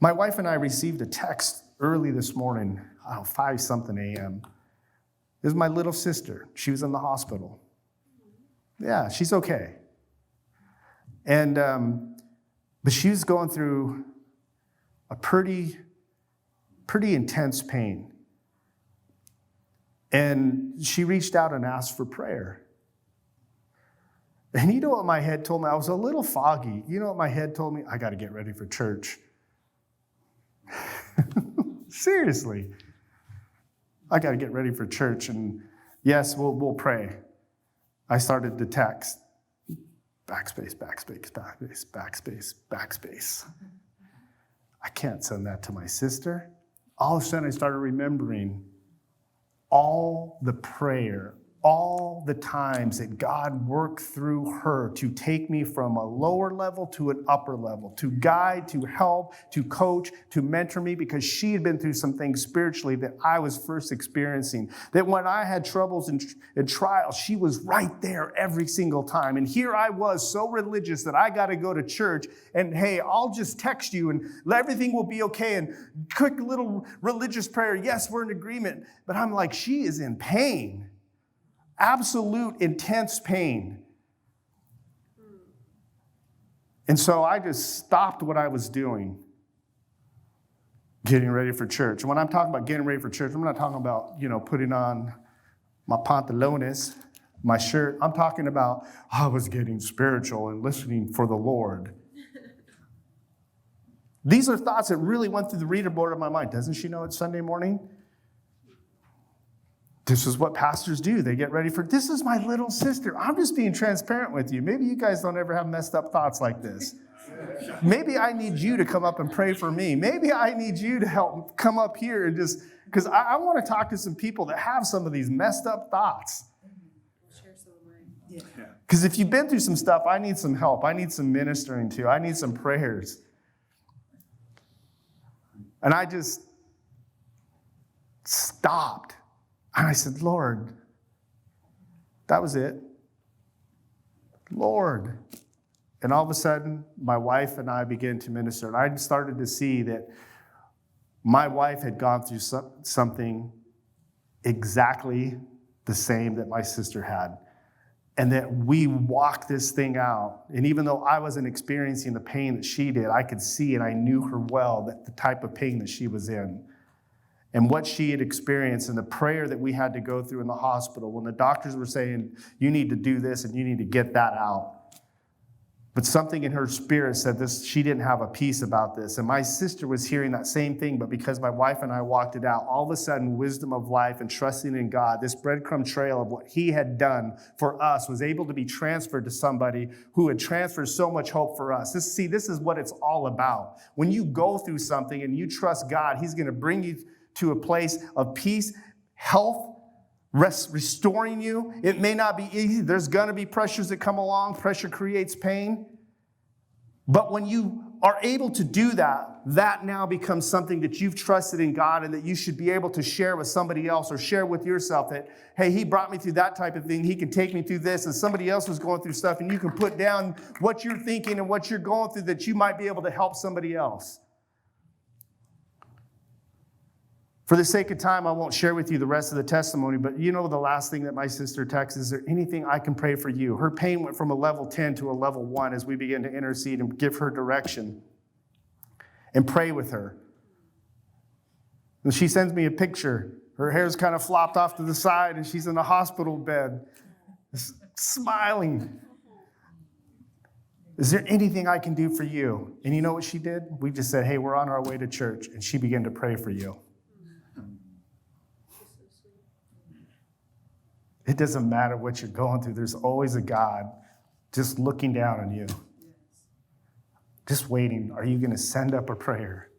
My wife and I received a text early this morning, 5-something a.m. It was my little sister. She was in the hospital. Yeah, she's okay. And, but she was going through a pretty intense pain. And she reached out and asked for prayer. And you know what my head told me? I was a little foggy. You know what my head told me? I got to get ready for church. Seriously. I got to get ready for church. And yes, we'll pray. I started to text. Backspace, backspace, backspace, backspace, backspace. I can't send that to my sister. All of a sudden, I started remembering all the prayer, all the times that God worked through her to take me from a lower level to an upper level, to guide, to help, to coach, to mentor me, because she had been through some things spiritually that I was first experiencing. That when I had troubles and trials, she was right there every single time. And here I was so religious that I got to go to church and, hey, I'll just text you and everything will be okay. And quick little religious prayer. Yes, we're in agreement. But I'm like, she is in pain. Absolute intense pain. And so I just stopped what I was doing, getting ready for church. And when I'm talking about getting ready for church, I'm not talking about, putting on my pantalones, my shirt. I'm talking about I was getting spiritual and listening for the Lord. These are thoughts that really went through the reader board of my mind. Doesn't she know it's Sunday morning? This is what pastors do. They get ready for, this is my little sister. I'm just being transparent with you. Maybe you guys don't ever have messed up thoughts like this. Maybe I need you to come up and pray for me. Maybe I need you to help come up here and just, because I want to talk to some people that have some of these messed up thoughts. Because if you've been through some stuff, I need some help. I need some ministering to. I need some prayers. And I just stopped. And I said, Lord, that was it. Lord. And all of a sudden, my wife and I began to minister. And I started to see that my wife had gone through something exactly the same that my sister had. And that we walked this thing out. And even though I wasn't experiencing the pain that she did, I could see and I knew her well, that the type of pain that she was in. And what she had experienced and the prayer that we had to go through in the hospital when the doctors were saying, you need to do this and you need to get that out. But something in her spirit said this, she didn't have a peace about this. And my sister was hearing that same thing, but because my wife and I walked it out, all of a sudden, wisdom of life and trusting in God, this breadcrumb trail of what he had done for us was able to be transferred to somebody who had transferred so much hope for us. This is what it's all about. When you go through something and you trust God, he's going to bring you to a place of peace, health, restoring you. It may not be easy. There's going to be pressures that come along. Pressure creates pain. But when you are able to do that, that now becomes something that you've trusted in God and that you should be able to share with somebody else or share with yourself that, hey, he brought me through that type of thing. He can take me through this. And somebody else was going through stuff, and you can put down what you're thinking and what you're going through that you might be able to help somebody else. For the sake of time, I won't share with you the rest of the testimony, but the last thing that my sister texts, is there anything I can pray for you? Her pain went from a level 10 to a level 1 as we began to intercede and give her direction and pray with her. And she sends me a picture. Her hair's kind of flopped off to the side, and she's in a hospital bed, smiling. Is there anything I can do for you? And you know what she did? We just said, hey, we're on our way to church, and she began to pray for you. It doesn't matter what you're going through. There's always a God just looking down on you. Just waiting. Are you going to send up a prayer?